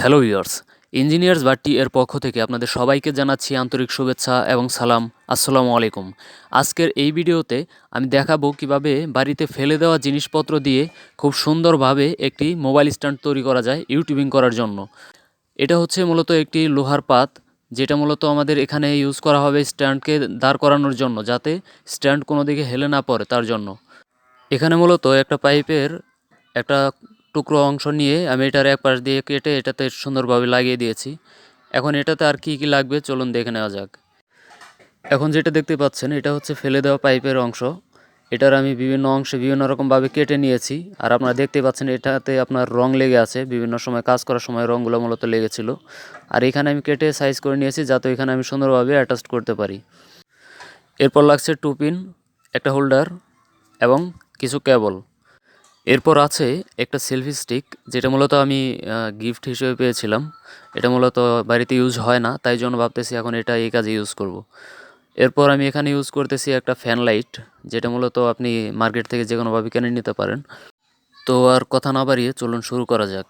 Hello viewers, engineers বাট্টি এর পক্ষ থেকে আপনাদের সবাইকে জানাচ্ছি আন্তরিক শুভেচ্ছা এবং সালাম। আসসালামু আলাইকুম। আজকের এই ভিডিওতে আমি দেখাবো কিভাবে বাড়িতে ফেলে দেওয়া জিনিসপত্র দিয়ে খুব সুন্দরভাবে একটি মোবাইল স্ট্যান্ড তৈরি করা যায় ইউটিউবিং করার জন্য। এটা হচ্ছে মূলত একটি লোহার পাত, যেটা মূলত আমাদের এখানে ইউজ করা হবে স্ট্যান্ডকে দাঁড় করানোর জন্য, যাতে স্ট্যান্ড কোনো দিকে হেলে না পড়ে তার জন্য। এখানে মূলত একটা পাইপের একটা টুকরো অংশ নিয়ে আমি এটার এক পাশ দিয়ে কেটে এটাতে সুন্দরভাবে লাগিয়ে দিয়েছি। এখন এটাতে আর কি কি লাগবে চলুন দেখে নেওয়া যাক। এখন যেটা দেখতে পাচ্ছেন এটা হচ্ছে ফেলে দেওয়া পাইপের অংশ। এটার আমি বিভিন্ন অংশে বিভিন্ন রকমভাবে কেটে নিয়েছি। আর আপনারা দেখতে পাচ্ছেন এটাতে আপনার রং লেগে আছে, বিভিন্ন সময় কাজ করার সময় রঙগুলো মূলত লেগেছিল। আর এখানে আমি কেটে সাইজ করে নিয়েছি যাতে এখানে আমি সুন্দরভাবে অ্যাটাচ করতে পারি। এরপর লাগছে টু পিন, একটা হোল্ডার এবং কিছু কেবল। এরপর আছে একটা সেলফি স্টিক, যেটা মূলত আমি গিফট হিসেবে পেয়েছিলাম। এটা মূলত বাড়িতে ইউজ হয় না, তাই জন্য ভাবতেছি এখন এটা এই কাজে ইউজ করব। এরপর আমি এখানে ইউজ করতেছি একটা ফ্যান লাইট, যেটা মূলত আপনি মার্কেট থেকে যে কোনোভাবে কিনে নিতে পারেন। তো আর কথা না বাড়িয়ে চলুন শুরু করা যাক।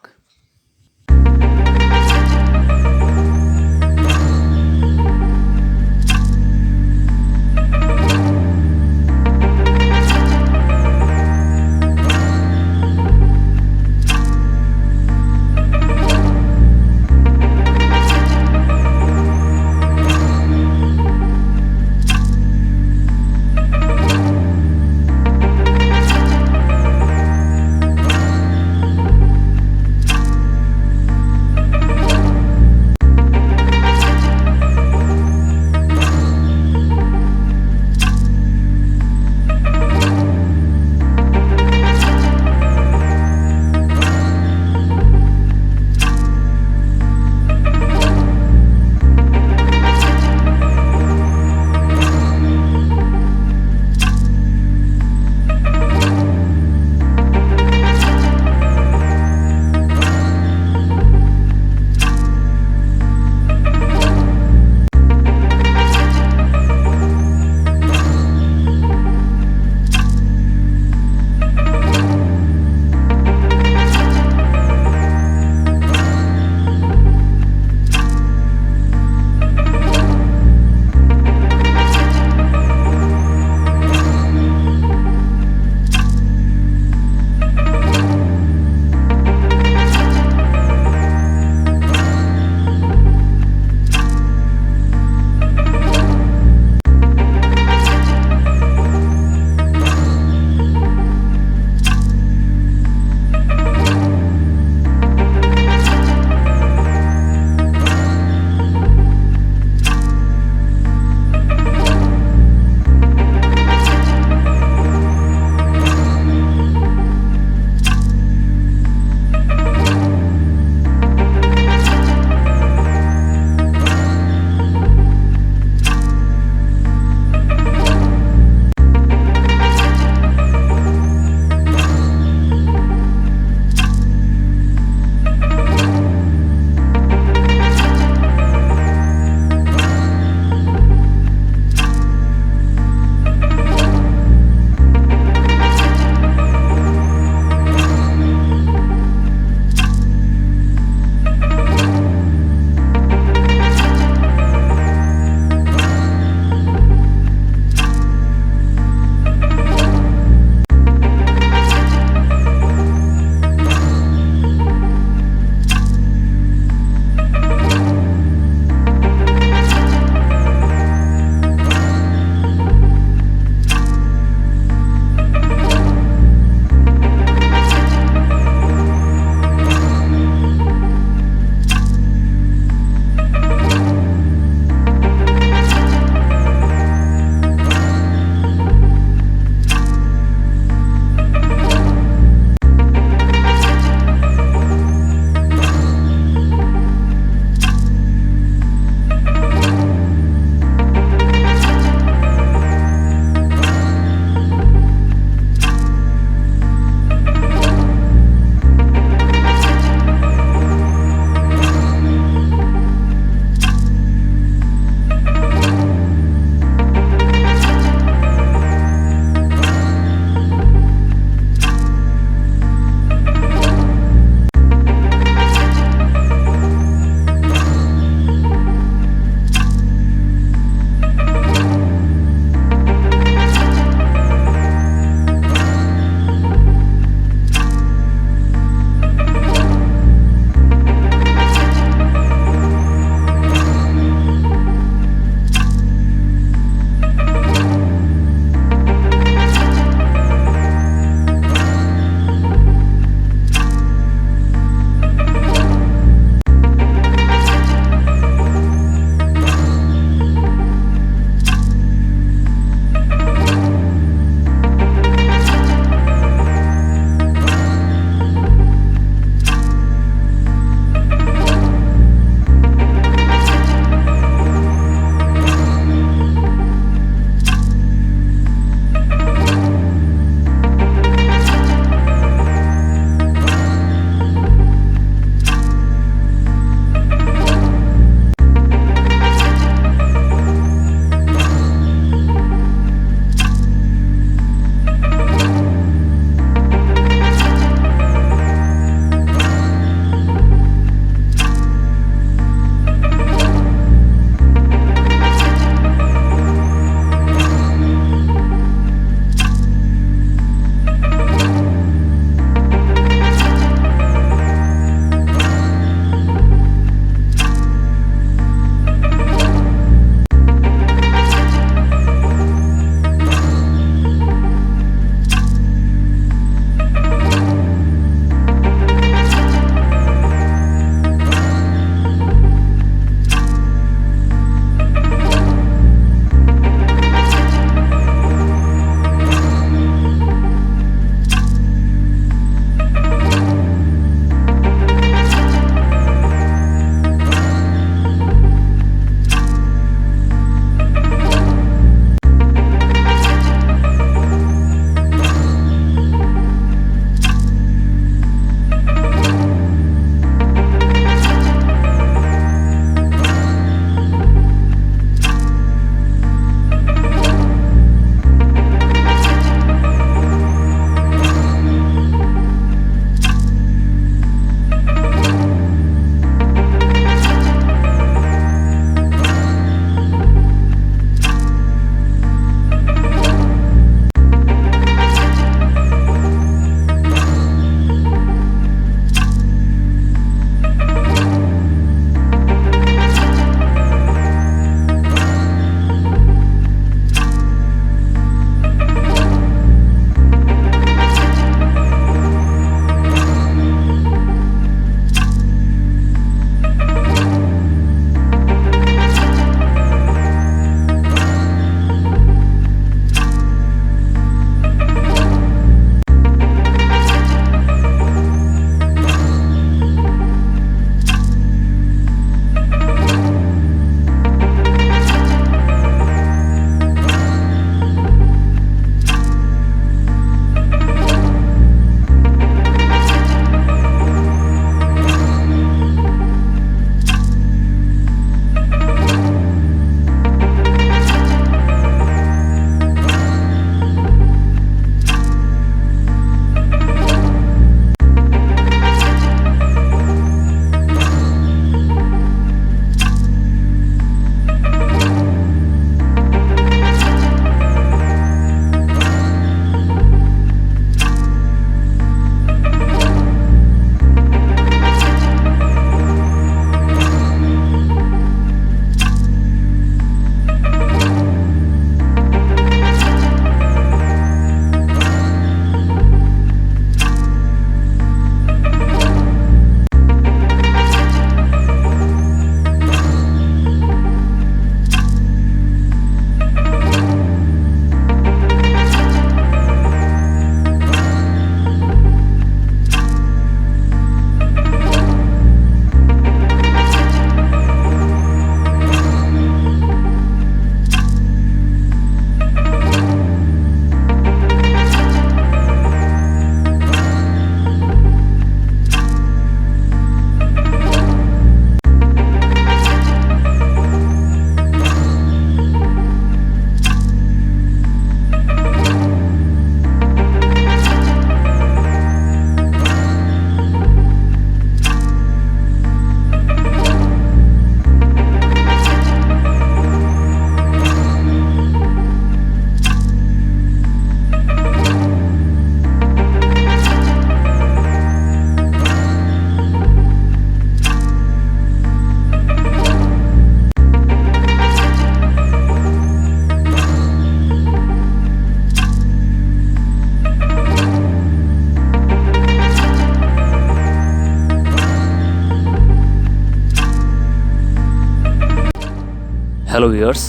হ্যালো ভিউয়ার্স,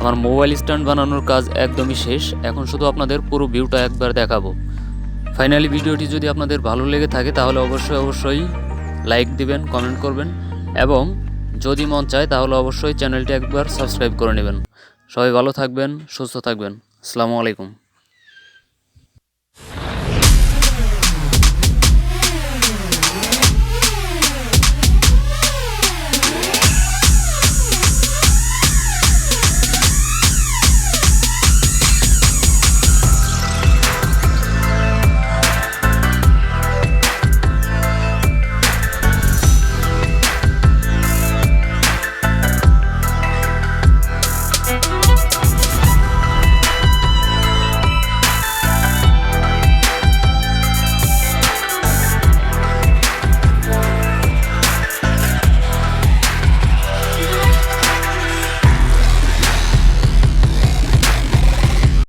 আমার মোবাইল স্ট্যান্ড বানানোর কাজ একদমই শেষ। এখন শুধু আপনাদের পুরো ভিউটা একবার দেখাবো। ফাইনালি ভিডিওটি যদি আপনাদের ভালো লেগে থাকে তাহলে অবশ্যই লাইক দিবেন, কমেন্ট করবেন এবং যদি মন চায় তাহলে অবশ্যই চ্যানেলটি একবার সাবস্ক্রাইব করে নেবেন। সবাই ভালো থাকবেন, সুস্থ থাকবেন। আসসালামু আলাইকুম।